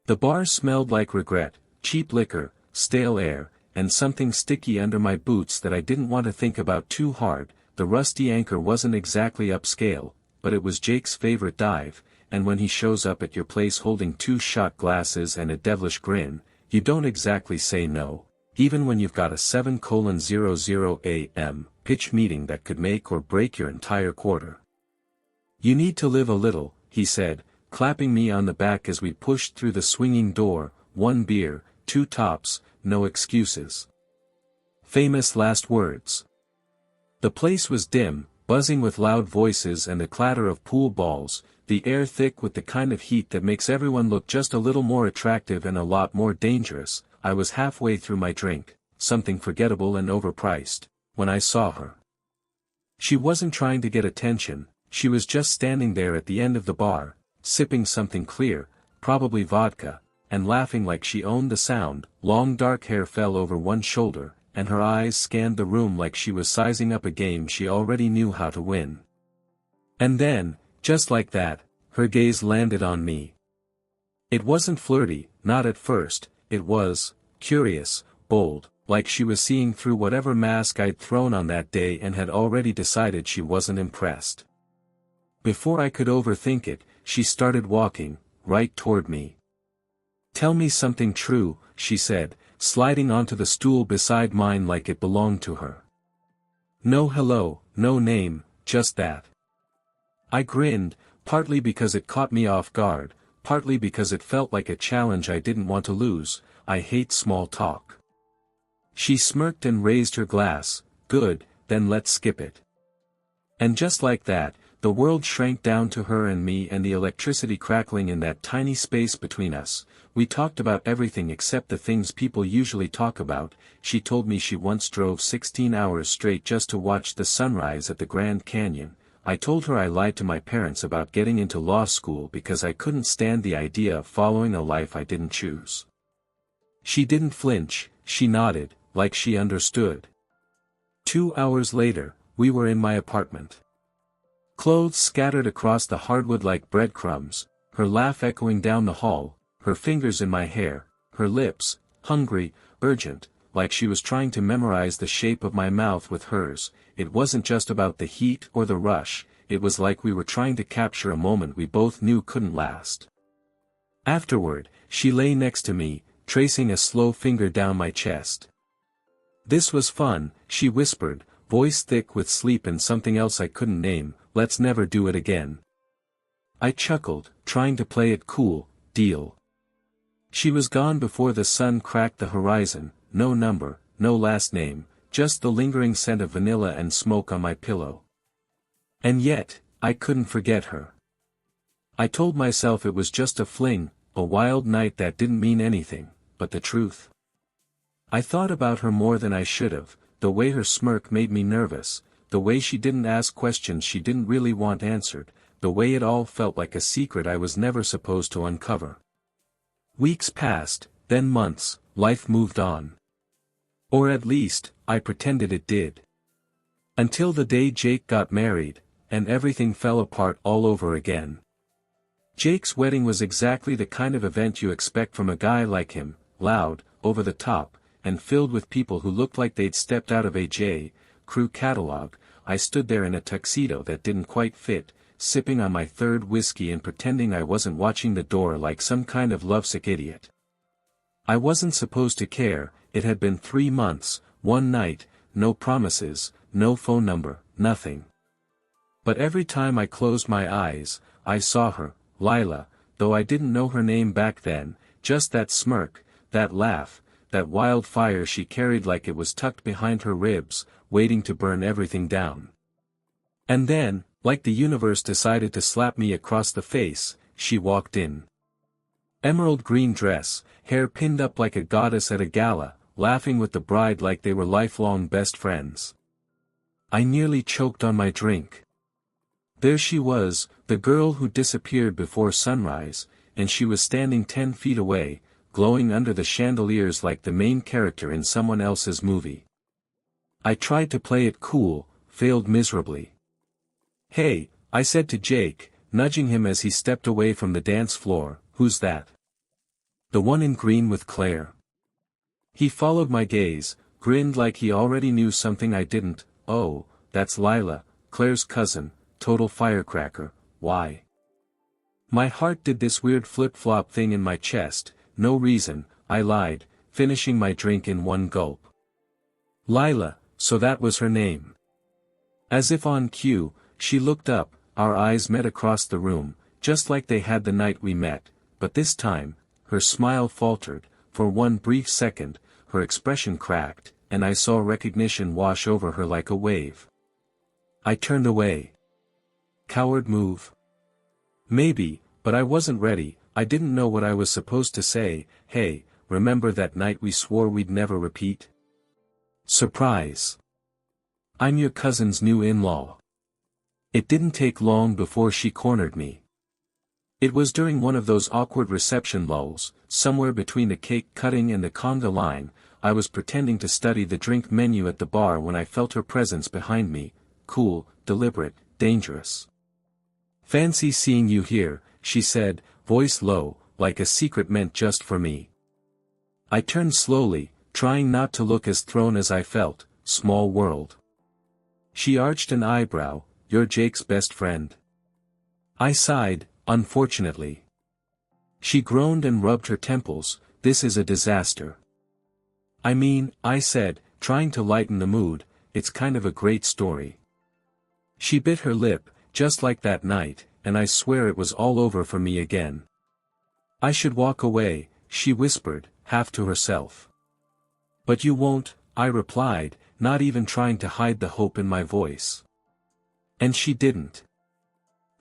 The bar smelled like regret, cheap liquor, stale air, and something sticky under my boots that I didn't want to think about too hard. The Rusty Anchor wasn't exactly upscale, but it was Jake's favorite dive, and when he shows up at your place holding 2 shot glasses and a devilish grin, you don't exactly say no, even when you've got a 7:00 a.m. pitch meeting that could make or break your entire quarter. "You need to live a little," he said, clapping me on the back as we pushed through the swinging door. 1 beer, 2 tops, no excuses. Famous last words. The place was dim, buzzing with loud voices and the clatter of pool balls, the air thick with the kind of heat that makes everyone look just a little more attractive and a lot more dangerous. I was halfway through my drink, something forgettable and overpriced, when I saw her. She wasn't trying to get attention, she was just standing there at the end of the bar, sipping something clear, probably vodka, and laughing like she owned the sound. Long dark hair fell over one shoulder, and her eyes scanned the room like she was sizing up a game she already knew how to win. And then, just like that, her gaze landed on me. It wasn't flirty, not at first, it was curious, bold, like she was seeing through whatever mask I'd thrown on that day and had already decided she wasn't impressed. Before I could overthink it, she started walking, right toward me. "Tell me something true," she said, sliding onto the stool beside mine like it belonged to her. "No hello, no name, just that." I grinned, partly because it caught me off guard, partly because it felt like a challenge I didn't want to lose. I hate small talk. She smirked and raised her glass. "Good, then let's skip it." And just like that, the world shrank down to her and me and the electricity crackling in that tiny space between us. We talked about everything except the things people usually talk about. She told me she once drove 16 hours straight just to watch the sunrise at the Grand Canyon. I told her I lied to my parents about getting into law school because I couldn't stand the idea of following a life I didn't choose. She didn't flinch, she nodded, like she understood. 2 hours later, we were in my apartment. Clothes scattered across the hardwood like breadcrumbs, her laugh echoing down the hall, her fingers in my hair, her lips, hungry, urgent, like she was trying to memorize the shape of my mouth with hers. It wasn't just about the heat or the rush, it was like we were trying to capture a moment we both knew couldn't last. Afterward, she lay next to me, tracing a slow finger down my chest. "This was fun," she whispered, voice thick with sleep and something else I couldn't name. "Let's never do it again." I chuckled, trying to play it cool. "Deal." She was gone before the sun cracked the horizon. No number, no last name, just the lingering scent of vanilla and smoke on my pillow. And yet, I couldn't forget her. I told myself it was just a fling, a wild night that didn't mean anything, but the truth. I thought about her more than I should have. The way her smirk made me nervous, the way she didn't ask questions she didn't really want answered, the way it all felt like a secret I was never supposed to uncover. Weeks passed, then months. Life moved on. Or at least, I pretended it did. Until the day Jake got married, and everything fell apart all over again. Jake's wedding was exactly the kind of event you expect from a guy like him, loud, over the top, and filled with people who looked like they'd stepped out of a J.Crew catalog. I stood there in a tuxedo that didn't quite fit, sipping on my third whiskey and pretending I wasn't watching the door like some kind of lovesick idiot. I wasn't supposed to care. It had been 3 months, one night, no promises, no phone number, nothing. But every time I closed my eyes, I saw her, Lila, though I didn't know her name back then, just that smirk, that laugh, that wildfire she carried like it was tucked behind her ribs, waiting to burn everything down. And then, like the universe decided to slap me across the face, she walked in. Emerald green dress, hair pinned up like a goddess at a gala, laughing with the bride like they were lifelong best friends. I nearly choked on my drink. There she was, the girl who disappeared before sunrise, and she was standing 10 feet away, glowing under the chandeliers like the main character in someone else's movie. I tried to play it cool, failed miserably. "Hey," I said to Jake, nudging him as he stepped away from the dance floor, "who's that?" The one in green with Claire. He followed my gaze, grinned like he already knew something I didn't. Oh, that's Lila, Claire's cousin, total firecracker. Why? My heart did this weird flip-flop thing in my chest. No reason, I lied, finishing my drink in one gulp. Lila, so that was her name. As if on cue, she looked up, our eyes met across the room, just like they had the night we met, but this time, her smile faltered. For one brief second, her expression cracked, and I saw recognition wash over her like a wave. I turned away. Coward move? Maybe, but I wasn't ready. I didn't know what I was supposed to say. Hey, remember that night we swore we'd never repeat? Surprise. I'm your cousin's new in-law. It didn't take long before she cornered me. It was during one of those awkward reception lulls, somewhere between the cake cutting and the conga line. I was pretending to study the drink menu at the bar when I felt her presence behind me, cool, deliberate, dangerous. Fancy seeing you here, she said, voice low, like a secret meant just for me. I turned slowly, trying not to look as thrown as I felt. Small world. She arched an eyebrow. You're Jake's best friend? I sighed, unfortunately. She groaned and rubbed her temples. This is a disaster. I mean, I said, trying to lighten the mood, it's kind of a great story. She bit her lip, just like that night, and I swear it was all over for me again. I should walk away, she whispered, half to herself. But you won't, I replied, not even trying to hide the hope in my voice. And she didn't.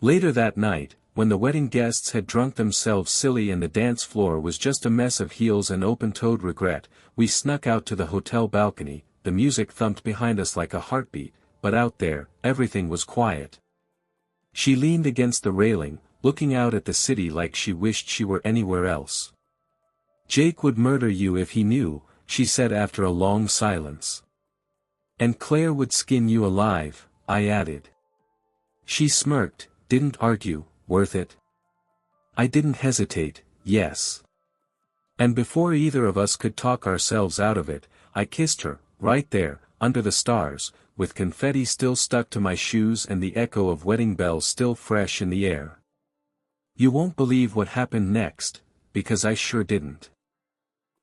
Later that night, when the wedding guests had drunk themselves silly and the dance floor was just a mess of heels and open-toed regret, we snuck out to the hotel balcony. The music thumped behind us like a heartbeat, but out there, everything was quiet. She leaned against the railing, looking out at the city like she wished she were anywhere else. Jake would murder you if he knew, she said after a long silence. And Claire would skin you alive, I added. She smirked, didn't argue. Worth it? I didn't hesitate. Yes. And before either of us could talk ourselves out of it, I kissed her, right there, under the stars, with confetti still stuck to my shoes and the echo of wedding bells still fresh in the air. You won't believe what happened next, because I sure didn't.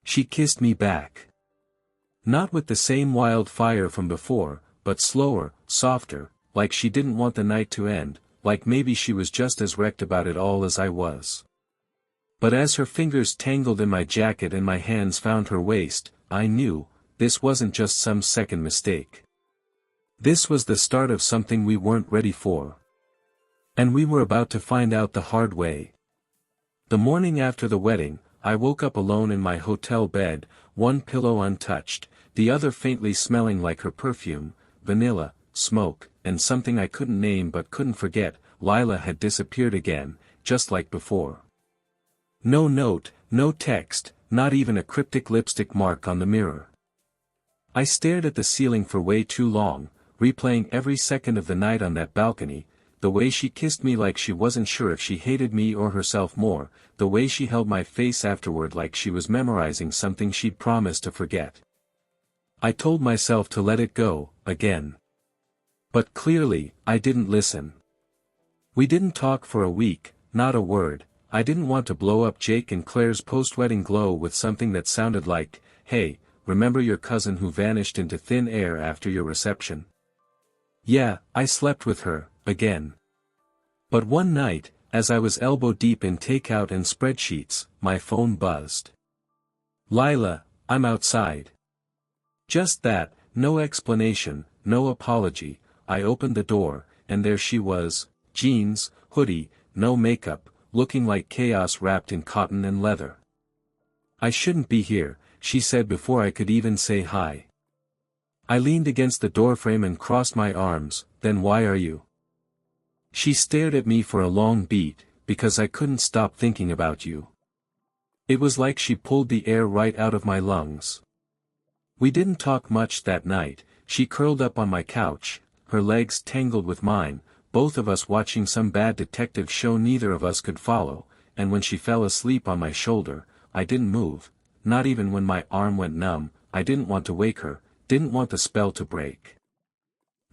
She kissed me back. Not with the same wild fire from before, but slower, softer, like she didn't want the night to end, like maybe she was just as wrecked about it all as I was. But as her fingers tangled in my jacket and my hands found her waist, I knew, this wasn't just some second mistake. This was the start of something we weren't ready for. And we were about to find out the hard way. The morning after the wedding, I woke up alone in my hotel bed, one pillow untouched, the other faintly smelling like her perfume, vanilla, smoke, and something I couldn't name but couldn't forget. Lila had disappeared again, just like before. No note, no text, not even a cryptic lipstick mark on the mirror. I stared at the ceiling for way too long, replaying every second of the night on that balcony, the way she kissed me like she wasn't sure if she hated me or herself more, the way she held my face afterward like she was memorizing something she'd promised to forget. I told myself to let it go, again. But clearly, I didn't listen. We didn't talk for a week, not a word. I didn't want to blow up Jake and Claire's post-wedding glow with something that sounded like, hey, remember your cousin who vanished into thin air after your reception? Yeah, I slept with her, again. But one night, as I was elbow-deep in takeout and spreadsheets, my phone buzzed. Lila, I'm outside. Just that, no explanation, no apology. I opened the door, and there she was, jeans, hoodie, no makeup, looking like chaos wrapped in cotton and leather. I shouldn't be here, she said before I could even say hi. I leaned against the doorframe and crossed my arms. Then why are you? She stared at me for a long beat, because I couldn't stop thinking about you. It was like she pulled the air right out of my lungs. We didn't talk much that night. She curled up on my couch, her legs tangled with mine, both of us watching some bad detective show neither of us could follow, and when she fell asleep on my shoulder, I didn't move, not even when my arm went numb. I didn't want to wake her, didn't want the spell to break.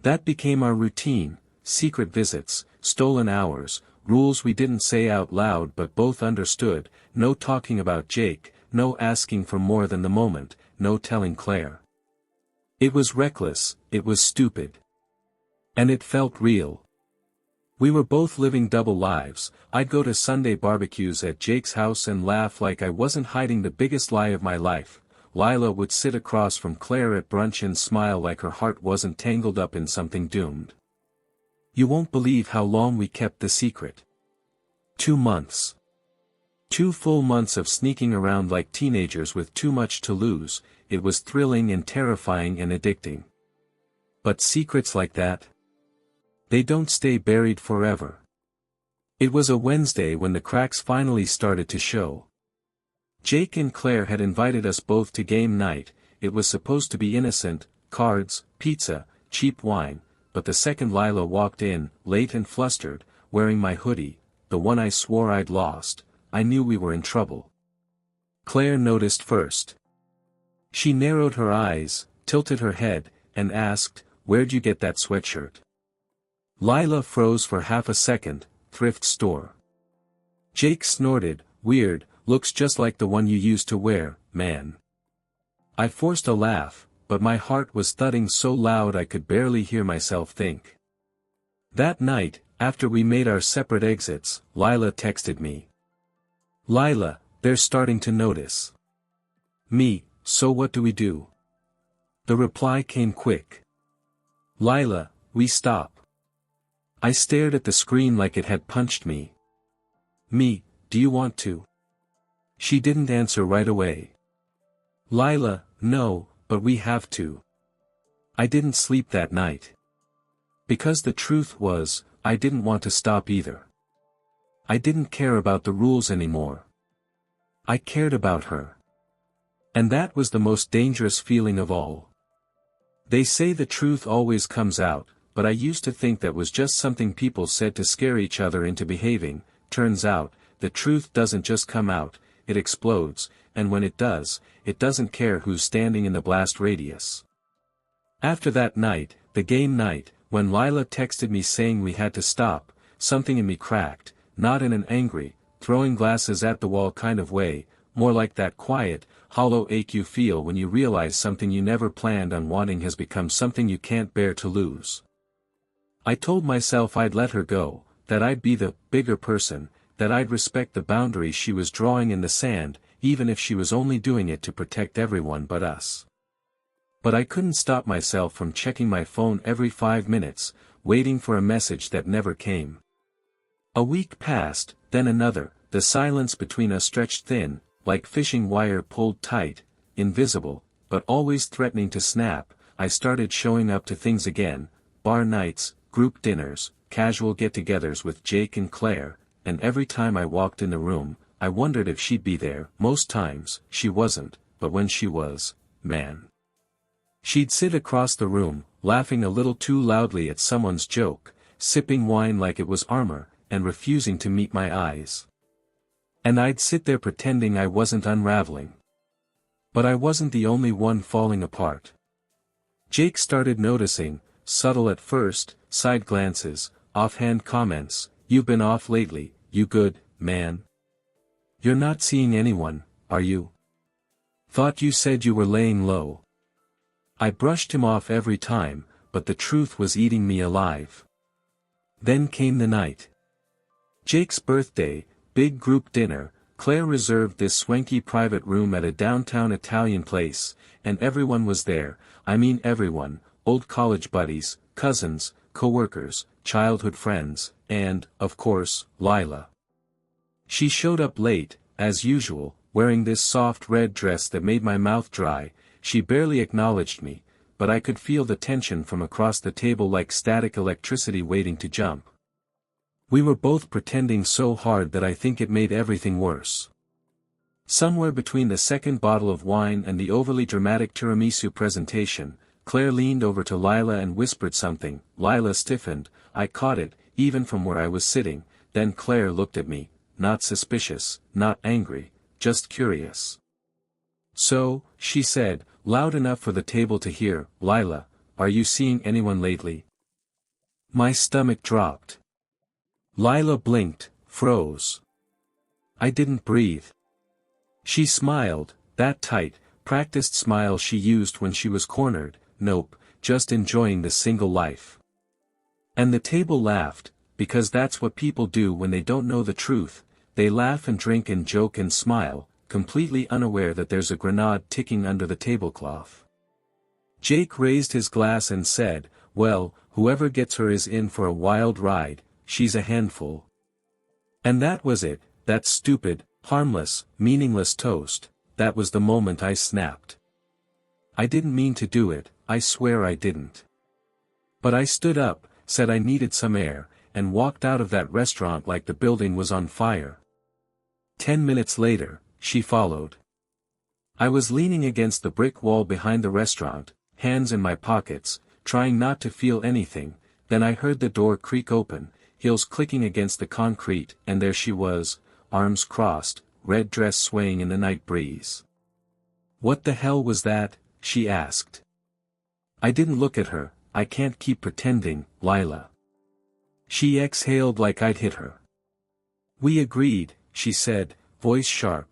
That became our routine, secret visits, stolen hours, rules we didn't say out loud but both understood, no talking about Jake, no asking for more than the moment, no telling Claire. It was reckless, it was stupid. And it felt real. We were both living double lives. I'd go to Sunday barbecues at Jake's house and laugh like I wasn't hiding the biggest lie of my life. Lila would sit across from Claire at brunch and smile like her heart wasn't tangled up in something doomed. You won't believe how long we kept the secret. 2 months. 2 full months of sneaking around like teenagers with too much to lose. It was thrilling and terrifying and addicting. But secrets like that? They don't stay buried forever. It was a Wednesday when the cracks finally started to show. Jake and Claire had invited us both to game night. It was supposed to be innocent, cards, pizza, cheap wine, but the second Lila walked in, late and flustered, wearing my hoodie, the one I swore I'd lost, I knew we were in trouble. Claire noticed first. She narrowed her eyes, tilted her head, and asked, "Where'd you get that sweatshirt?" Lila froze for half a second. "Thrift store." Jake snorted, "Weird, looks just like the one you used to wear, man." I forced a laugh, but my heart was thudding so loud I could barely hear myself think. That night, after we made our separate exits, Lila texted me. "Lila, they're starting to notice." Me, "So what do we do?" The reply came quick. "Lila, we stop." I stared at the screen like it had punched me. Me, "Do you want to?" She didn't answer right away. Lila, "No, but we have to." I didn't sleep that night. Because the truth was, I didn't want to stop either. I didn't care about the rules anymore. I cared about her. And that was the most dangerous feeling of all. They say the truth always comes out, but I used to think that was just something people said to scare each other into behaving. Turns out, the truth doesn't just come out, it explodes, and when it does, it doesn't care who's standing in the blast radius. After that night, the game night, when Lila texted me saying we had to stop, something in me cracked, not in an angry, throwing glasses at the wall kind of way, more like that quiet, hollow ache you feel when you realize something you never planned on wanting has become something you can't bear to lose. I told myself I'd let her go, that I'd be the bigger person, that I'd respect the boundaries she was drawing in the sand, even if she was only doing it to protect everyone but us. But I couldn't stop myself from checking my phone every 5 minutes, waiting for a message that never came. A week passed, then another, the silence between us stretched thin, like fishing wire pulled tight, invisible, but always threatening to snap. I started showing up to things again, bar nights, group dinners, casual get-togethers with Jake and Claire, and every time I walked in the room, I wondered if she'd be there. Most times, she wasn't, but when she was, man. She'd sit across the room, laughing a little too loudly at someone's joke, sipping wine like it was armor, and refusing to meet my eyes. And I'd sit there pretending I wasn't unraveling. But I wasn't the only one falling apart. Jake started noticing, subtle at first, side glances, offhand comments, "You've been off lately, you good, man? You're not seeing anyone, are you? Thought you said you were laying low." I brushed him off every time, but the truth was eating me alive. Then came the night. Jake's birthday, big group dinner. Claire reserved this swanky private room at a downtown Italian place, and everyone was there. I mean everyone, old college buddies, cousins, co-workers, childhood friends, and, of course, Lila. She showed up late, as usual, wearing this soft red dress that made my mouth dry. She barely acknowledged me, but I could feel the tension from across the table like static electricity waiting to jump. We were both pretending so hard that I think it made everything worse. Somewhere between the second bottle of wine and the overly dramatic tiramisu presentation, Claire leaned over to Lila and whispered something. Lila stiffened. I caught it, even from where I was sitting. Then Claire looked at me, not suspicious, not angry, just curious. So, she said, loud enough for the table to hear, Lila, are you seeing anyone lately? My stomach dropped. Lila blinked, froze. I didn't breathe. She smiled, that tight, practiced smile she used when she was cornered, nope, just enjoying the single life. And the table laughed, because that's what people do when they don't know the truth, they laugh and drink and joke and smile, completely unaware that there's a grenade ticking under the tablecloth. Jake raised his glass and said, well, whoever gets her is in for a wild ride, she's a handful. And that was it, that stupid, harmless, meaningless toast, that was the moment I snapped. I didn't mean to do it, I swear I didn't. But I stood up, said I needed some air, and walked out of that restaurant like the building was on fire. 10 minutes later, she followed. I was leaning against the brick wall behind the restaurant, hands in my pockets, trying not to feel anything, then I heard the door creak open, heels clicking against the concrete, and there she was, arms crossed, red dress swaying in the night breeze. What the hell was that? She asked. I didn't look at her, I can't keep pretending, Lila. She exhaled like I'd hit her. We agreed, she said, voice sharp.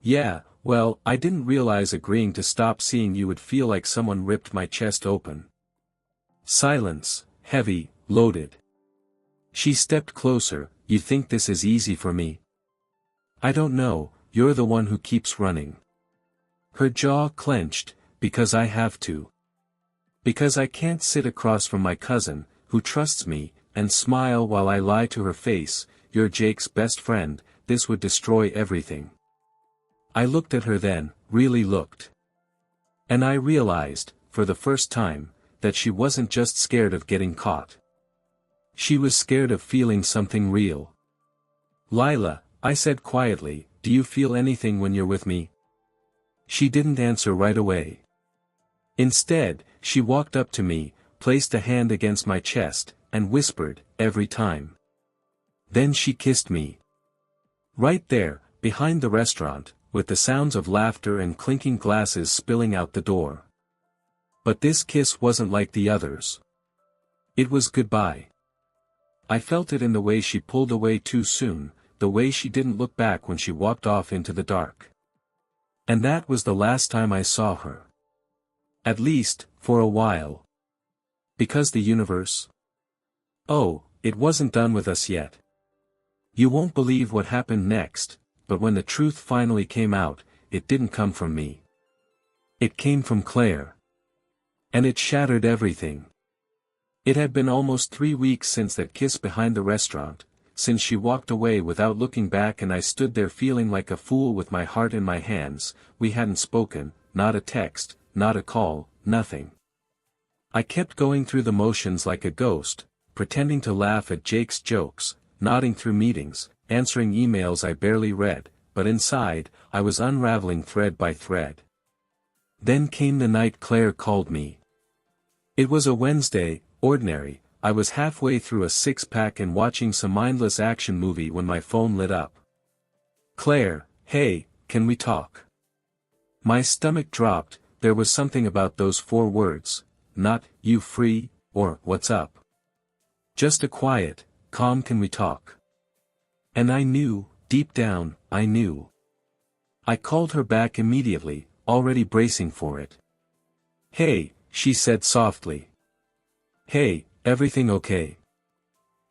Yeah, well, I didn't realize agreeing to stop seeing you would feel like someone ripped my chest open. Silence, heavy, loaded. She stepped closer, you think this is easy for me? I don't know, you're the one who keeps running. Her jaw clenched, because I have to. Because I can't sit across from my cousin, who trusts me, and smile while I lie to her face, you're Jake's best friend, this would destroy everything. I looked at her then, really looked. And I realized, for the first time, that she wasn't just scared of getting caught. She was scared of feeling something real. Lila, I said quietly, do you feel anything when you're with me? She didn't answer right away. Instead, she walked up to me, placed a hand against my chest, and whispered, every time. Then she kissed me. Right there, behind the restaurant, with the sounds of laughter and clinking glasses spilling out the door. But this kiss wasn't like the others. It was goodbye. I felt it in the way she pulled away too soon, the way she didn't look back when she walked off into the dark. And that was the last time I saw her. At least, for a while. Because the universe? Oh, it wasn't done with us yet. You won't believe what happened next, but when the truth finally came out, it didn't come from me. It came from Claire. And it shattered everything. It had been almost 3 weeks since that kiss behind the restaurant, since she walked away without looking back and I stood there feeling like a fool with my heart in my hands. We hadn't spoken, not a text, not a call, nothing. I kept going through the motions like a ghost, pretending to laugh at Jake's jokes, nodding through meetings, answering emails I barely read, but inside, I was unraveling thread by thread. Then came the night Claire called me. It was a Wednesday, ordinary, I was halfway through a 6-pack and watching some mindless action movie when my phone lit up. Claire, hey, can we talk? My stomach dropped, there was something about those 4 words, not, you free, or, what's up? Just a quiet, calm can we talk? And I knew, deep down, I knew. I called her back immediately, already bracing for it. Hey, she said softly. Hey, everything okay?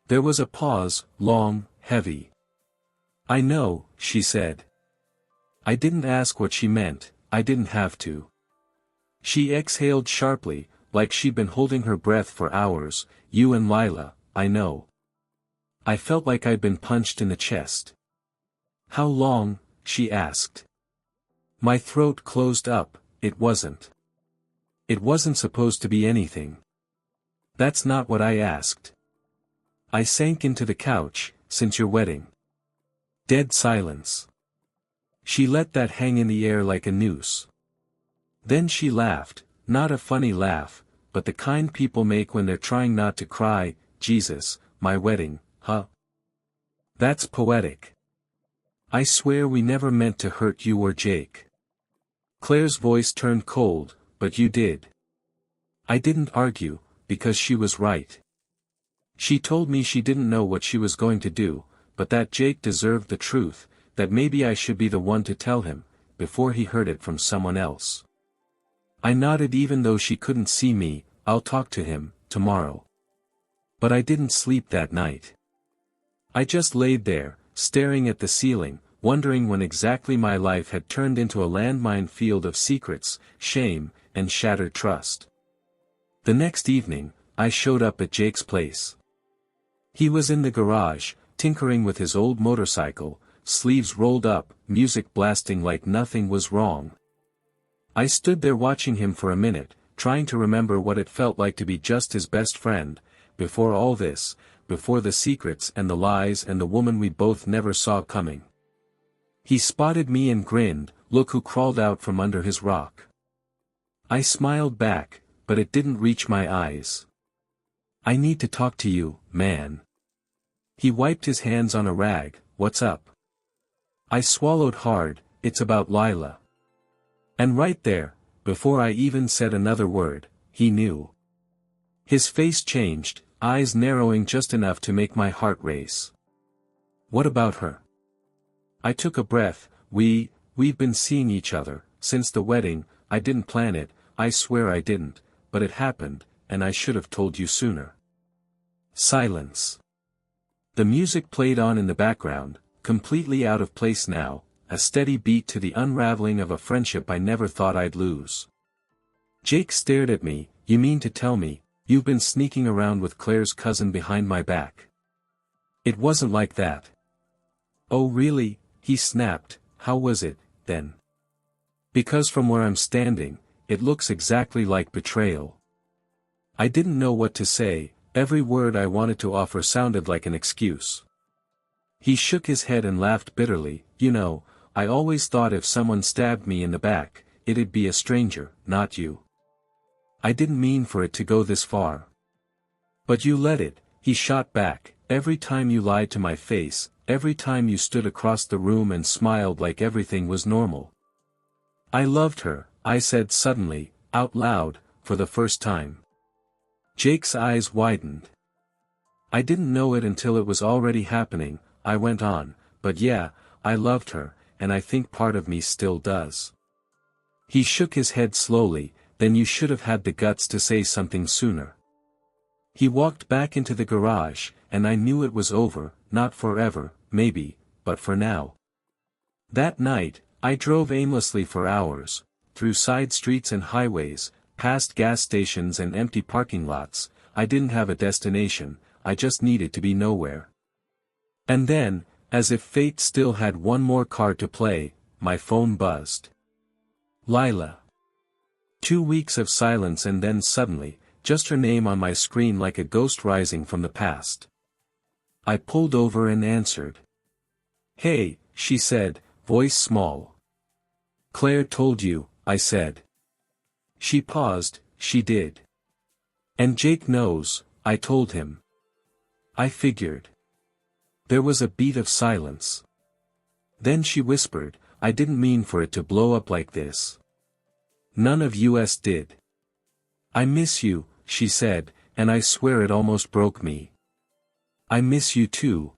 There was a pause, long, heavy. I know, she said. I didn't ask what she meant, I didn't have to. She exhaled sharply, like she'd been holding her breath for hours, you and Lila, I know. I felt like I'd been punched in the chest. How long? She asked. My throat closed up, it wasn't. It wasn't supposed to be anything. That's not what I asked. I sank into the couch, since your wedding. Dead silence. She let that hang in the air like a noose. Then she laughed, not a funny laugh, but the kind people make when they're trying not to cry. Jesus, my wedding, huh? That's poetic. I swear we never meant to hurt you or Jake. Claire's voice turned cold, but you did. I didn't argue, because she was right. She told me she didn't know what she was going to do, but that Jake deserved the truth, that maybe I should be the one to tell him, before he heard it from someone else. I nodded even though she couldn't see me. I'll talk to him, tomorrow. But I didn't sleep that night. I just laid there, staring at the ceiling, wondering when exactly my life had turned into a landmine field of secrets, shame, and shattered trust. The next evening, I showed up at Jake's place. He was in the garage, tinkering with his old motorcycle, sleeves rolled up, music blasting like nothing was wrong. I stood there watching him for a minute, trying to remember what it felt like to be just his best friend, before all this, before the secrets and the lies and the woman we both never saw coming. He spotted me and grinned, look who crawled out from under his rock. I smiled back, but it didn't reach my eyes. I need to talk to you, man. He wiped his hands on a rag. What's up? I swallowed hard. It's about Lila. And right there, before I even said another word, he knew. His face changed, eyes narrowing just enough to make my heart race. What about her? I took a breath. We've been seeing each other, since the wedding. I didn't plan it, I swear I didn't, but it happened, and I should have told you sooner. Silence. The music played on in the background, completely out of place now, a steady beat to the unraveling of a friendship I never thought I'd lose. Jake stared at me. You mean to tell me, you've been sneaking around with Claire's cousin behind my back? It wasn't like that. Oh really? He snapped. How was it, then? Because from where I'm standing, it looks exactly like betrayal. I didn't know what to say, every word I wanted to offer sounded like an excuse. He shook his head and laughed bitterly. You know, I always thought if someone stabbed me in the back, it'd be a stranger, not you. I didn't mean for it to go this far. But you let it, he shot back. Every time you lied to my face, every time you stood across the room and smiled like everything was normal. I loved her, I said suddenly, out loud, for the first time. Jake's eyes widened. I didn't know it until it was already happening, I went on, but yeah, I loved her, and I think part of me still does. He shook his head slowly. Then you should have had the guts to say something sooner. He walked back into the garage, and I knew it was over, not forever, maybe, but for now. That night, I drove aimlessly for hours, through side streets and highways, past gas stations and empty parking lots. I didn't have a destination, I just needed to be nowhere. And then, as if fate still had one more card to play, my phone buzzed. Lila. 2 weeks of silence and then suddenly, just her name on my screen like a ghost rising from the past. I pulled over and answered. Hey, she said, voice small. Claire told you, I said. She paused. She did. And Jake knows, I told him. I figured. There was a beat of silence. Then she whispered, I didn't mean for it to blow up like this. None of us did. I miss you, she said, and I swear it almost broke me. I miss you too.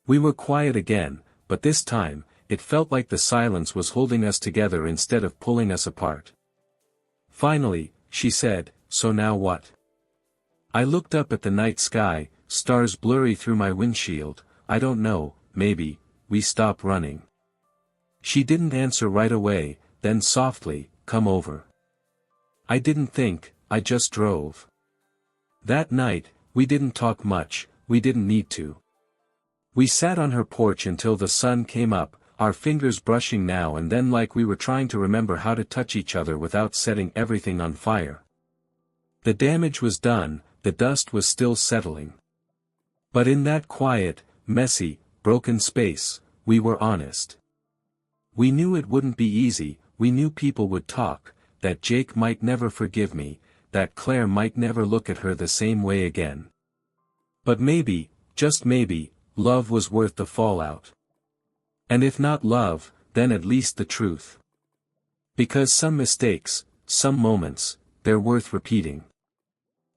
We were quiet again, but this time, it felt like the silence was holding us together instead of pulling us apart. Finally, she said, so now what? I looked up at the night sky, stars blurry through my windshield. I don't know, maybe, we stop running. She didn't answer right away, then softly, come over. I didn't think, I just drove. That night, we didn't talk much, we didn't need to. We sat on her porch until the sun came up, our fingers brushing now and then like we were trying to remember how to touch each other without setting everything on fire. The damage was done, the dust was still settling. But in that quiet, messy, broken space, we were honest. We knew it wouldn't be easy. We knew people would talk, that Jake might never forgive me, that Claire might never look at her the same way again. But maybe, just maybe, love was worth the fallout. And if not love, then at least the truth. Because some mistakes, some moments, they're worth repeating.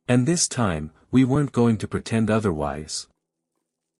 And this time, we weren't going to pretend otherwise.